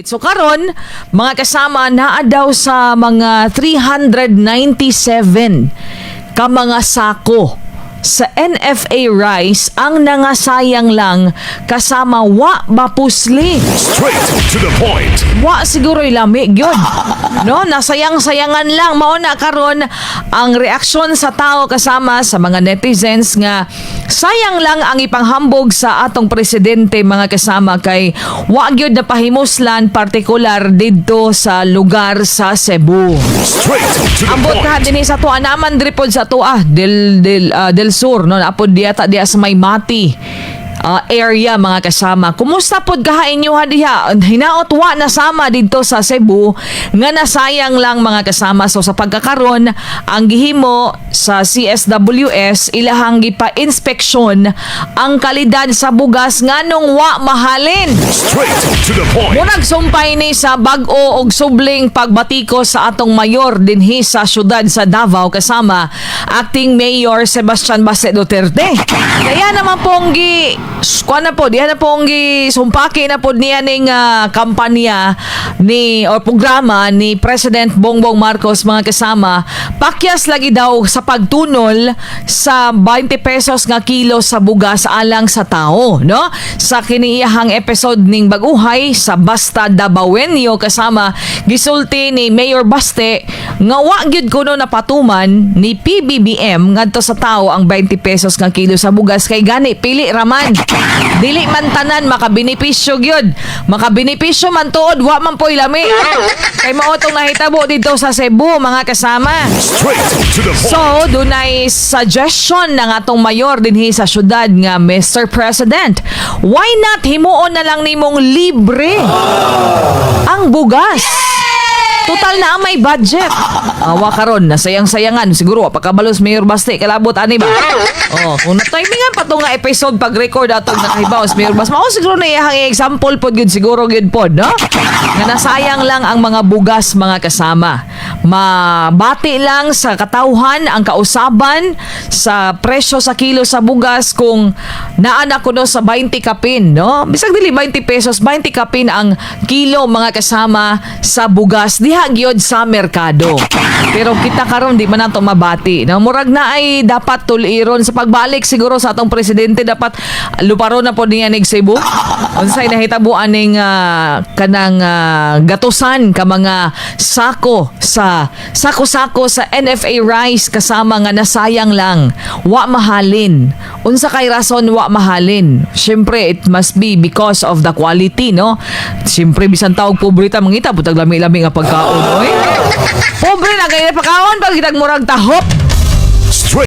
So karon mga kasama naa daw sa mga 397 ka mga sako sa NFA rice ang nangasayang lang kasama wa bapusli. Straight to the point. Wa siguro ilami gyud. No, nasayang-sayangan lang mao na karon ang reaksyon sa tao kasama sa mga netizens nga sayang lang ang ipanghambog sa atong presidente mga kasama kay wa gyud na pahimuslan partikular didto sa lugar sa Cebu. Straight to the Ambot ka point. dinhi sa tuwa naman dripod sa tuwa del Sur no apod diya sa may Mati area mga kasama. Kumusta pod kaha inyo diha? Hinaot wa na sama dito sa Cebu nga nasayang lang mga kasama. So sa pagkakaron ang gihimo sa CSWS ilahang gipa-inspeksyon ang kalidad sa bugas nganong wa mahalin. Straight to the point. Murag sumpay ni sa bag-o og subling pagbati sa atong mayor dinhi sa syudad sa Davao kasama acting Mayor Sebastian Baste Duterte. Kaya naman pong diyan na pong sumpaki na po niya ning kampanya ni o programa ni President Bongbong Marcos mga kasama. Pakyas lagi daw sa pagtunol sa 20 pesos nga kilo sa bugas alang sa tao, no? Sa kiniiyahang episode ning Baguhay sa Basta Dabawenyo kasama gisulti ni Mayor Baste nga wa gyud kuno napatuman ni PBBM ngadto sa tao ang 20 pesos nga kilo sa bugas kay gani pili raman. Dili man tanan makabenepisyo gyud. Makabenepisyo man tuod wa man poy lami. Kay mao tong nahitabo dito sa Cebu mga kasama. Straight to the point. So, dunay suggestion ng atong mayor dinhi sa syudad nga Mr. President, why not himuon na lang nimong libre ang bugas? Total na ang may budget. Awa karon nasayang-sayangan siguro pagkabalos Mayor Baste kalabot ani ba? Oh, kung na-timingan pa to nga episode pag-record atong nakahibaw si Mayor Baste, mao siguro na iyang example pod gyud siguro gyud pod, no? Nga nasayang lang ang mga bugas mga kasama. Mabati lang sa katawhan ang kausaban sa presyo sa kilo sa bugas kung naana kuno sa 20 kapin, no? Bisag dili 20 pesos, 20 kapin ang kilo mga kasama sa bugas diha gyud sa merkado. Pero kita karon di man nato mabati. No? Murag na ay dapat tuliron sa pagbalik siguro sa atong presidente dapat luparon na po niya nig Cebu. Unsay nahitabuan ning kanang gatusan ka mga sako sa sako-sako sa NFA rice kasama nga nasayang lang wa mahalin. Unsa kay rason wa mahalin? Syempre it must be because of the quality, no? Syempre bisan tawag pobre ta mangita butag lami-lami nga pagkaon, oy. Pobre na kay pagkaon pag kitag murag tahop.